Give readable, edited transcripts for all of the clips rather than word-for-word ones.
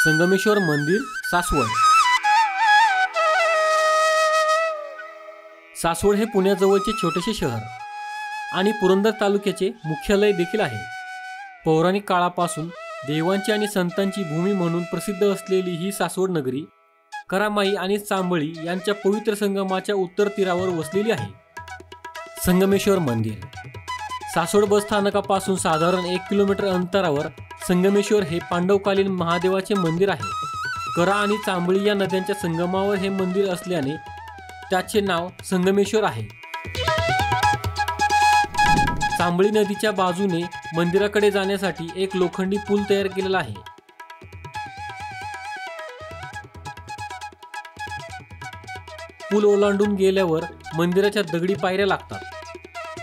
संगमेश्वर मंदिर, सासवड। सासवड हे पुण्याजवळचे छोटेसे शहर आणि पुरंदर तालुक्याचे मुख्यालय देखील आहे। पौराणिक काळापासून देवांची आणि संतांची भूमी म्हणून प्रसिद्ध असलेली ही सासवड नगरी करामाई आणि चांबळी यांच्या पवित्र संगमाच्या उत्तर तीरावर वसलेली आहे। संगमेश्वर मंदिर सासवड बस स्थानकापासून साधारण 1 किलोमीटर अंतरावर संगमेश्वर हे पांडवकालीन महादेवाचे मंदिर आहे। करा आणि चांबळी या नद्यांच्या संगमावर हे मंदिर असल्याने त्याचे नाव संगमेश्वर आहे। चांबळी नदीच्या बाजूने मंदिराकडे जाण्यासाठी एक लोखंडी पूल तयार केलेला आहे। पूल ओलांडून गेल्यावर मंदिराच्या दगडी पायऱ्या लागतात।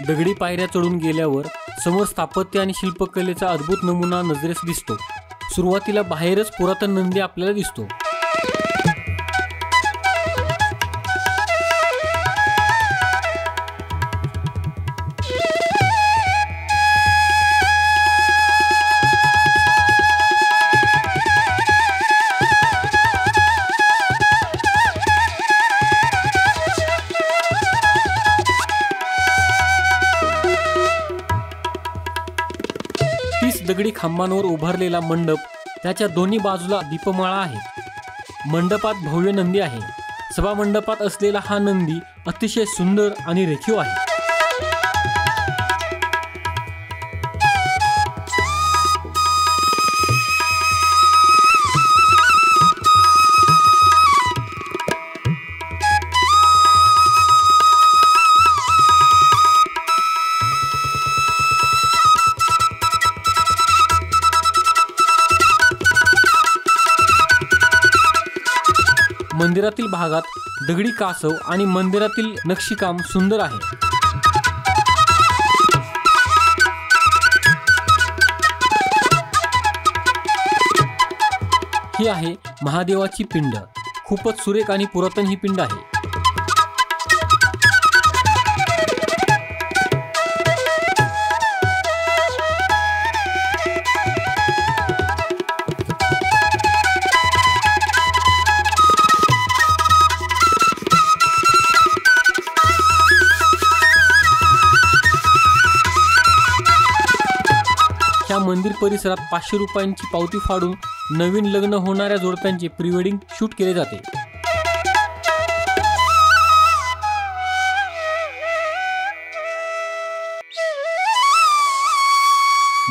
दगडी पायऱ्या चढून गेल्यावर समोर स्थापत्य आणि शिल्पकलेचा अद्भुत नमुना नजरेस दिसतो। सुरुवातीला बाहेरच पुरातन नंदी आपल्याला दिसतो। दगडी खांबांवर उभारलेला मंडप, त्याच्या दोन्ही बाजूला दीपमाळा आहे। मंडपात भव्य नंदी आहे। सभा मंडपात असलेला हा नंदी अतिशय सुंदर आणि रेखीव आहे। मंदिरातील भागात दगडी कासव आणि मंदिरातील नक्षीकाम सुंदर आहे। ही आहे महादेवाची पिंड। खूपच सुरेख आणि पुरातन ही पिंड आहे। या मंदिर परिसरात 500 रुपयांची पावती फाडून नवीन लग्न होणाऱ्या जोडप्यांचे प्री वेडिंग शूट केले जाते।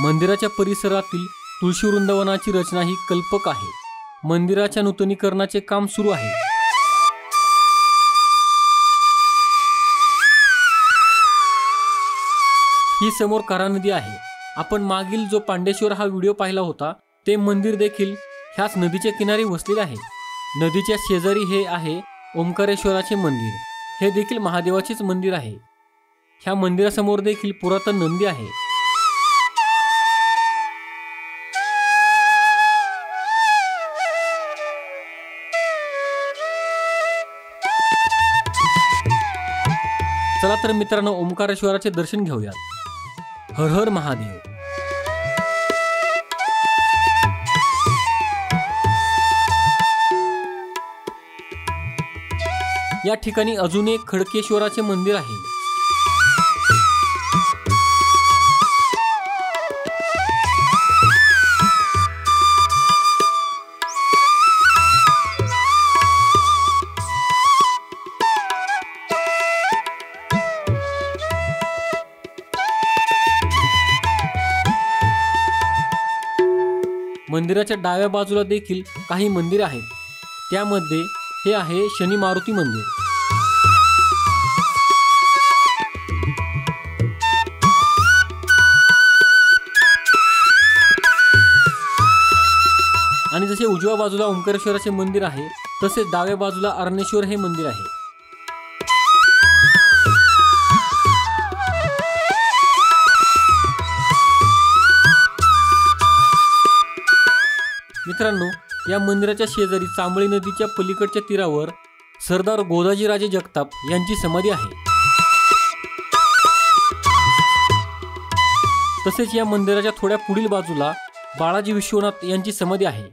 मंदिराच्या परिसरातील तुळशी वृंदावनाची रचना ही कल्पक आहे। मंदिराच्या नूतनीकरणाचे काम सुरू आहे। ही समोर करा नदी आहे। आपण मागील जो पांडेश्वर हा व्हिडिओ पाहिला होता ते मंदिर देखील ह्याच नदीच्या किनारी वसलेले आहे। नदीच्या शेजारी हे आहे ओंकारेश्वराचे मंदिर। हे देखील महादेवाचेच मंदिर आहे। ह्या मंदिरासमोर देखील पुरातन नंदी आहे। चला तर मित्रांनो, ओंकारेश्वराचे दर्शन घेऊयात। हर हर महादेव। या ठिकाणी अजून एक खडकेश्वराचे मंदिर आहे। मंदिराच्या डाव्या बाजूला देखील काही मंदिर आहेत। त्यामध्ये हे आहे शनी मारुती मंदिर। आणि जसे उजव्या बाजूला ओंकारेश्वराचे मंदिर आहे तसेच डाव्या बाजूला अरणेश्वर हे मंदिर आहे। मित्रांनो, या मंदिराच्या शेजारी चांबळी नदीच्या पलीकडच्या तीरावर सरदार गोदाजीराजे जगताप यांची समाधी आहे। तसेच या मंदिराच्या थोड्या पुढील बाजूला बाळाजी विश्वनाथ यांची समाधी आहे।